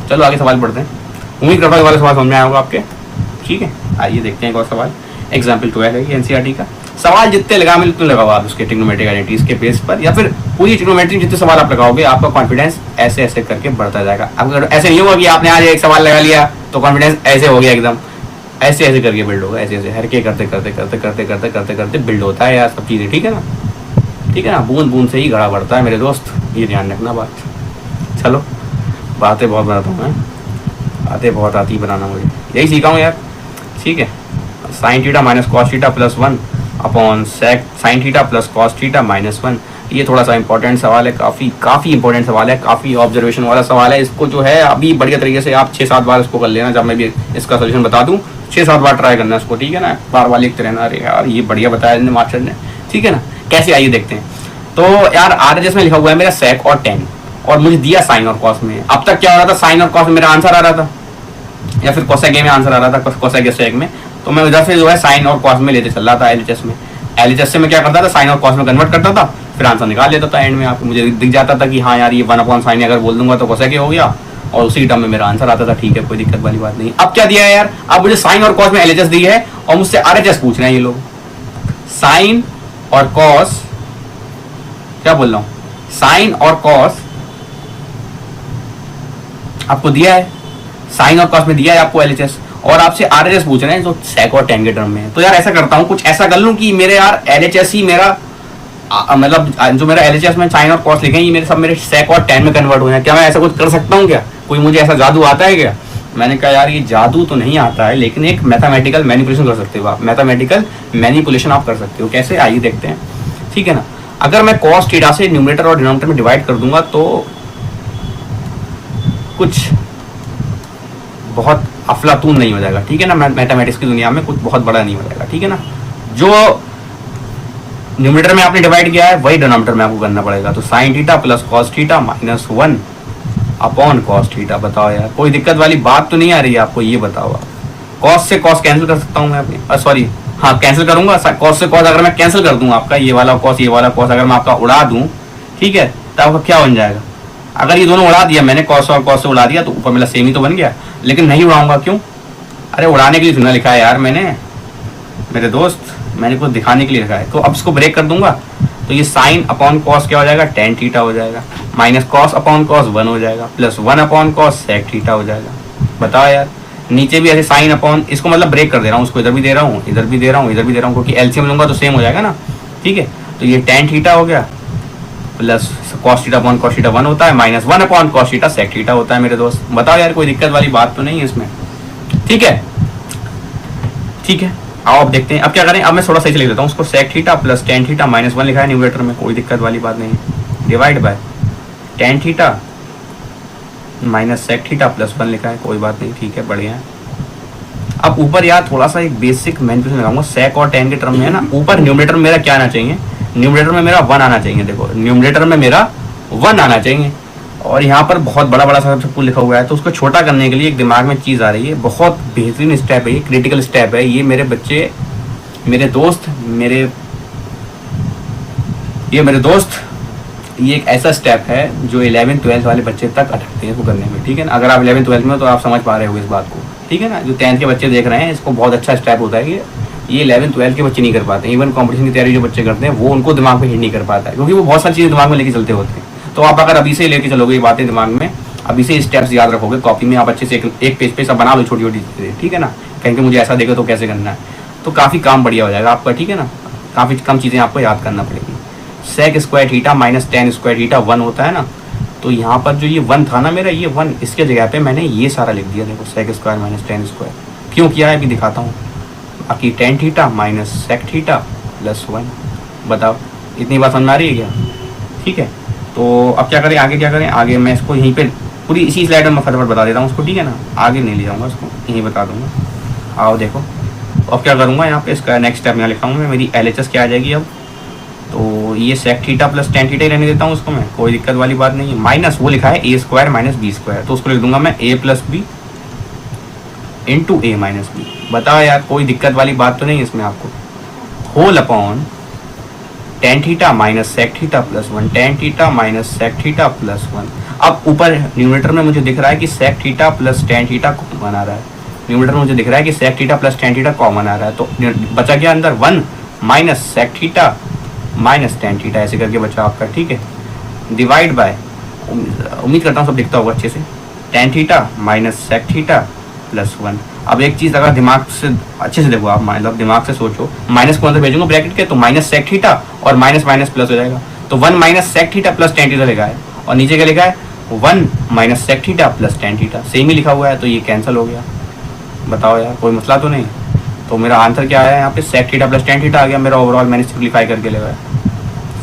चलो आगे सवाल पढ़ते हैं। उम्मीद करता हूँ वाले सवाल समझ में आया होगा आपके। ठीक है, आइए देखते हैं एक और सवाल। एग्जाम्पल 12 है एनसीईआरटी का। सवाल जितने लगाओगे उतने लगाओ आप उसके ट्रिग्नोमेट्रिक आइडेंटिटीज के बेस पर, या फिर पूरी ट्रिग्नोमेट्री जितने सवाल आप लगाओगे आपका कॉन्फिडेंस ऐसे ऐसे करके बढ़ता जाएगा। अगर ऐसे नहीं होगा कि आपने आज एक सवाल लगा लिया तो कॉन्फिडेंस ऐसे हो गया एकदम, ऐसे ऐसे करके बिल्ड होगा, ऐसे ऐसे हर के करते करते करते करते करते करते करते बिल्ड होता है यार सब चीज़ें। ठीक है ना, ठीक है ना, बूंद बूंद से ही घड़ा बढ़ता है मेरे दोस्त, ये ध्यान रखना बात। चलो बातें बहुत बनाता हूँ मैं, बातें बहुत आती ही बनाना, मुझे यही सीखा हूँ यार। ठीक है, sine theta minus cos theta plus 1 upon sec sine theta plus cos theta minus 1। ये थोड़ा सा इंपॉर्टेंट सवाल है, काफ़ी इंपॉर्टेंट सवाल है, काफ़ी ऑब्जर्वेशन वाला सवाल है। इसको जो है अभी बढ़िया तरीके से आप 6-7 बार इसको कर लेना, जब मैं भी इसका सोल्यूशन बता दूँ 6-7 बार ट्राई करना इसको। ठीक है ना, बार बार लिखते रहना, अरे यार ये बढ़िया बताया मास्टर ने। ठीक है ना, कैसे आइए देखते हैं। तो यार आरएचएस में लिखा हुआ है मेरा सेक और टेन, और मुझे दिया साइन और कॉस में। अब तक क्या हो रहा था, साइन और कॉस में मेरा आंसर आ रहा था, या फिर कोसेक ए में आंसर आ रहा था, कोसेक या सेक में। तो मैं उधर से जो है साइन और कॉस में लेते चल रहा था एलएचएस में। एलएचएस से मैं क्या करता था, साइन और कॉस में कन्वर्ट करता था, फिर आंसर निकाल लेता था एंड में। आपको मुझे दिख जाता था कि हाँ यार ये 1/sin अगर बोल दूंगा तो कोसेक ए हो गया, और उसी टर्म में मेरा आंसर आता था। ठीक है, कोई दिक्कत वाली बात नहीं। अब क्या दिया है यार, अब मुझे साइन और कॉस में एलएचएस दी है और मुझसे आरएचएस पूछ रहे हैं ये लोग। साइन और कॉस, क्या बोल रहा हूं, साइन और कॉस आपको दिया है, साइन और कॉस में दिया है आपको एलएचएस, और आपसे आरएचएस पूछ रहे हैं जो सेक और टेन के टर्म में है। तो यार ऐसा करता हूँ, कुछ ऐसा कर लूँ कि मेरे यार एलएचएस ही मेरा मतलब जो मेरा एलएचएस में साइन और कॉस लिखे हैं ये मेरे सब मेरे सेक और टेन में कन्वर्ट हो जाए। क्या मैं ऐसा कुछ कर सकता हूँ क्या, कोई मुझे ऐसा जादू आता है क्या? मैंने कहा यार ये जादू तो नहीं आता है, लेकिन एक मैथमेटिकल मैनिपुलेशन कर सकते हो आप, मैथमेटिकल मैनिपुलेशन आप कर सकते हो। कैसे, आइए देखते हैं। ठीक है ना, अगर मैं कॉस थीटा से न्यूमरेटर और डिनोमिनेटर में डिवाइड कर दूंगा तो कुछ बहुत अफलातून नहीं हो जाएगा। ठीक है ना, मैथमेटिक्स की दुनिया में कुछ बहुत बड़ा नहीं हो जाएगा। ठीक है ना, जो न्यूमरेटर में आपने डिवाइड किया है वही डिनोमिनेटर में आपको करना पड़ेगा। तो sign theta plus cos theta minus 1 upon cos theta. बताओ यार कोई दिक्कत वाली बात तो नहीं आ रही है आपको, ये बताओ आप। कॉस से कॉस कैंसिल कर सकता हूँ मैं अपनी, सॉरी हाँ कैंसिल करूंगा। कॉस से कॉस अगर मैं कैंसिल कर दूं आपका ये वाला कॉस ये वाला कॉस अगर मैं आपका उड़ा दूं, ठीक है, तो आपका क्या बन जाएगा? अगर ये दोनों उड़ा दिया मैंने, कॉस और कॉस से उड़ा दिया, तो ऊपर मेरा सेम ही तो बन गया। लेकिन नहीं उड़ाऊंगा, क्यों? अरे उड़ाने के लिए सुना लिखा है यार मैंने, मेरे दोस्त, मैंने कुछ दिखाने के लिए लिखा है। तो अब इसको ब्रेक कर दूंगा तो ये साइन अपॉन कॉस क्या हो जाएगा, टेन थीटा हो जाएगा, माइनस कॉस अपॉन कॉस 1 हो जाएगा, plus 1 upon cosec theta हो जाएगा। बताओ यार, नीचे भी ऐसे साइन अपॉन, इसको मतलब ब्रेक कर दे रहा हूँ, उसको इधर भी दे रहा हूँ, इधर भी दे रहा हूँ, इधर भी दे रहा हूँ, क्योंकि एलसीएम लूंगा तो सेम हो जाएगा ना। ठीक है, तो ये टेन थीटा हो गया, plus cos theta upon cos theta 1 होता है, minus 1 upon cos theta sec theta होता है। मेरे दोस्त बताओ यार कोई दिक्कत वाली बात तो नहीं है इसमें? ठीक है, ठीक है, आओ अब देखते हैं। अब क्या करें, अब मैं थोड़ा सही से लिख देता हूँ उसको। Sec theta plus tan theta minus 1 लिखा है न्यूमरेटर में, कोई दिक्कत वाली बात नहीं है। Divide by tan theta minus sec theta plus 1 लिखा है, कोई बात नहीं, ठीक है, बढ़िया है। अब ऊपर यार थोड़ा सा एक बेसिक मैनिपुलेशन लगाऊंगा। सेक और टेन के टर्म में है ना, ऊपर न्यूमरेटर में मेरा क्या आना चाहिए, न्यूमरेटर में मेरा 1 आना चाहिए। देखो न्यूमरेटर में मेरा 1 आना चाहिए, और यहाँ पर बहुत बड़ा बड़ा सब कुछ लिखा हुआ है। तो उसको छोटा करने के लिए एक दिमाग में चीज़ आ रही है, बहुत बेहतरीन स्टेप है ये, क्रिटिकल स्टेप है ये। मेरे बच्चे, मेरे दोस्त, ये एक ऐसा स्टेप है जो 11th-12th वाले बच्चे तक अटकते हैं इसको करने में। ठीक है ना, अगर आप 11th-12th में हो तो आप समझ पा रहे हो इस बात को। ठीक है ना, जो 10th के बच्चे देख रहे हैं इसको बहुत अच्छा स्टेप होता है ये 11th-12th के बच्चे नहीं कर पाते। इवन कॉम्पिटिशन की तैयारी जो बच्चे करते हैं वो उनको दिमाग में हिट नहीं कर पाता है, क्योंकि वो बहुत सारी चीज़ें दिमाग में लेके चलते होते हैं। तो आप अगर अभी से लेके चलोगे ये बातें दिमाग में, अभी से स्टेप्स याद रखोगे कॉपी में, आप अच्छे से एक पेज पे सब बना लो छोटी छोटी चीज़ें। ठीक है ना, कहीं कि मुझे ऐसा देखो तो कैसे करना है, तो काफ़ी काम बढ़िया हो जाएगा आपका। ठीक है ना, काफ़ी कम चीज़ें आपको याद करना पड़ेगी। Sec square theta minus tan square theta 1 होता है ना, तो यहाँ पर जो ये 1 था ना मेरा, ये 1 इसके जगह पे मैंने ये सारा लिख दिया। देखो sec square minus tan square क्यों किया है अभी दिखाता हूँ। बाकी tan theta minus sec theta plus 1। बताओ इतनी बात समझ में आ रही है क्या? ठीक है, तो अब क्या करें, आगे क्या करें? आगे मैं इसको यहीं पे पूरी इसी स्लाइड में फटाफट बता देता हूँ उसको। ठीक है ना, आगे नहीं ले जाऊँगा इसको, यहीं बता दूँगा। आओ देखो, अब क्या करूँगा यहाँ पे, इसका नेक्स्ट स्टेप यहाँ लिखाऊंगा मैं। मेरी एलएचएस क्या आ जाएगी अब, तो ये sec theta plus tan theta ही रहने देता हूँ उसको मैं, कोई दिक्कत वाली बात नहीं है। माइनस वो लिखा है ए स्क्वायर माइनस बी स्क्वायर, तो उसको लिख दूंगा मैं ए प्लस बी इंटू ए माइनस बी। बताओ यार कोई दिक्कत वाली बात तो नहीं इसमें आपको। Whole upon tan theta minus sec theta plus 1, tan theta minus sec theta plus 1। अब ऊपर न्यूमरेटर में मुझे दिख रहा है कि sec theta plus tan theta common आ रहा है, न्यूमरेटर में मुझे दिख रहा है कि sec theta plus tan theta common आ रहा है, तो बचा क्या अंदर 1 minus sec theta minus tan theta, ऐसे करके बचा आपका, ठीक है। डिवाइड बाय, उम्मीद करता हूँ सब दिखता होगा अच्छे से, tan theta minus sec theta plus 1। अब एक चीज़ अगर दिमाग से अच्छे से देखो आप, मतलब दिमाग से सोचो, माइनस को अंदर भेजूंगा ब्रैकेट के, तो माइनस सेक थीटा और माइनस माइनस प्लस हो जाएगा, तो 1 minus sec theta plus tan theta लिखा है, और नीचे क्या लिखा है 1 minus sec theta plus tan theta, same ही लिखा हुआ है, तो ये कैंसिल हो गया। बताओ यार कोई मसला तो नहीं। तो मेरा आंसर क्या आया यहाँ पे, sec theta plus tan theta आ गया मेरा ओवरऑल, मैंने सिंप्लीफाई करके लगाया,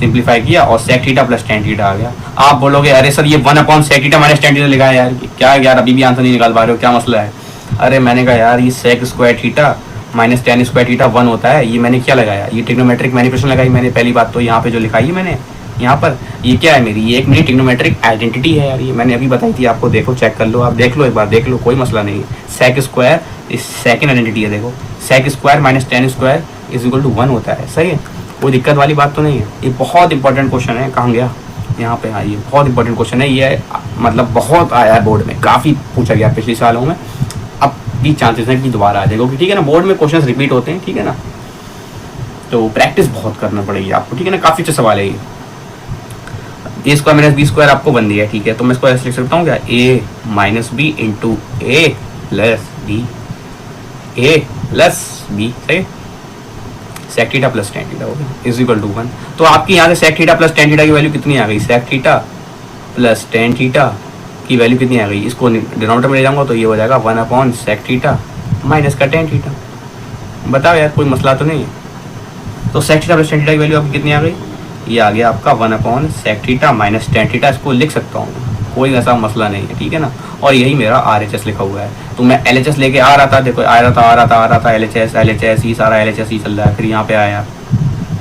सिंप्लीफाई किया और sec theta plus tan theta आ गया। आप बोलोगे अरे सर ये 1 upon sec theta minus tan theta लिखा है यार, क्या यार अभी भी आंसर नहीं निकाल पा रहे हो, क्या मसला है? अरे मैंने कहा यार ये sec square theta minus tan square theta 1 होता है, ये मैंने क्या लगाया, ये ट्रिग्नोमेट्रिक मैनिपुलेशन लगाई मैंने। पहली बात तो यहाँ पे जो लिखाई है मैंने यहाँ पर, ये क्या है मेरी, ये एक मेरी ट्रिग्नोमेट्रिक आइडेंटिटी है यार, ये मैंने अभी बताई थी आपको, देखो चेक कर लो, आप देख लो एक बार, देख लो कोई मसला नहीं है। सेक स्क्वायर इस सेकंड आइडेंटिटी है, देखो sec square minus tan square is equal to 1 होता है, सही है, कोई दिक्कत वाली बात तो नहीं है। ये बहुत इंपॉर्टेंट क्वेश्चन है, कहाँ गया यहाँ पे, हाँ ये बहुत इंपॉर्टेंट क्वेश्चन है, ये मतलब बहुत आया है बोर्ड में, काफ़ी पूछा गया पिछले सालों में, अब भी चांसेस हैं कि दोबारा आ जाएगा, ठीक है ना, बोर्ड में क्वेश्चन रिपीट होते हैं, ठीक है ना, तो प्रैक्टिस बहुत करना पड़ेगी आपको, ठीक है ना, काफ़ी अच्छे सवाल है ये। ए स्क्वायर माइनस बी स्क्वायर आपको बन दिया है, ठीक है, तो मैं इसको ऐसे लिख सकता हूँ क्या, A minus B into A plus B, A plus B, सही, sec theta plus tan theta हो गया इज इक्वल टू 1। तो आपकी यहाँ से sec theta plus tan theta की वैल्यू कितनी आ गई, sec theta plus tan theta की वैल्यू कितनी आ गई, इसको डिनोमिनेटर में ले जाऊंगा तो ये हो जाएगा 1 अपॉन सेक थीटा माइनस का टेन थीटा। बताओ यार कोई मसला तो नहीं है। तो sec theta plus tan theta की वैल्यू आपकी कितनी आ गई, ये आ गया आपका 1 upon sec theta minus tan theta, इसको लिख सकता हूँ, कोई ऐसा मसला नहीं है, ठीक है ना। और यही मेरा RHS लिखा हुआ है, तो मैं LHS लेके आ रहा था, देखो आ रहा था LHS ये सारा LHS ही चल रहा है, फिर यहाँ पे आया,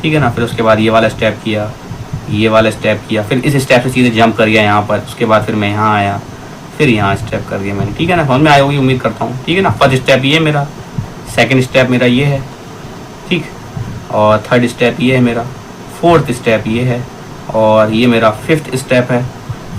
ठीक है ना, फिर उसके बाद ये वाला स्टेप किया, ये वाला स्टेप किया, फिर इस स्टेप से सीधे जंप कर गया यहाँ पर, उसके बाद फिर मैं यहाँ आया, फिर यहाँ स्टेप कर दिया मैंने, ठीक है ना, समझ में आया होगी उम्मीद करता हूँ, ठीक है ना। फर्स्ट स्टेप ये मेरा, सेकेंड स्टेप मेरा ये है, ठीक, और थर्ड स्टेप ये है मेरा, फोर्थ स्टेप ये है, और ये मेरा फिफ्थ स्टेप है,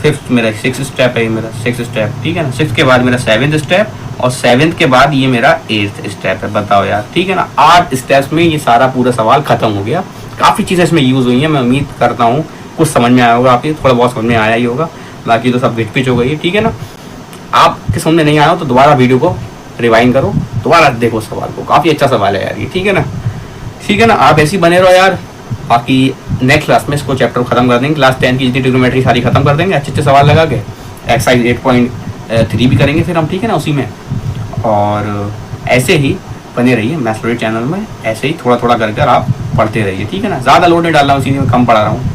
फिफ्थ मेरा सिक्स स्टेप है, ये मेरा सिक्स स्टेप, ठीक है ना, सिक्स के बाद मेरा सेवेंथ स्टेप, और सेवेंथ के बाद ये मेरा एट्थ स्टेप है। बताओ यार, ठीक है ना, 8 स्टेप्स में ये सारा पूरा सवाल खत्म हो गया। काफ़ी चीज़ें इसमें यूज़ हुई हैं, मैं उम्मीद करता हूँ कुछ समझ में आया होगा, आपकी थोड़ा बहुत समझ में आया ही होगा, बाकी तो सब घिट-पिच हो गई है, ठीक है ना। आपके समझ में नहीं आया हो तो दोबारा वीडियो को रिवाइंड करो, दोबारा देखो सवाल को, काफ़ी अच्छा सवाल है यार ये, ठीक है ना, ठीक है ना। आप ऐसे ही बने रहो यार, बाकी नेक्स्ट क्लास में इसको चैप्टर खत्म कर देंगे, क्लास 10 की जितनी ट्रिग्नोमेट्री सारी खत्म कर देंगे अच्छे अच्छे सवाल लगा के, एक्सरसाइज 8.3 भी करेंगे फिर हम, ठीक है ना, उसी में। और ऐसे ही बने रहिए मैथ्स चैनल में, ऐसे ही थोड़ा थोड़ा कर आप पढ़ते रहिए, ठीक है ना, ज़्यादा लोड नहीं डाल रहा हूँ, इसी में कम पढ़ा रहा हूँ।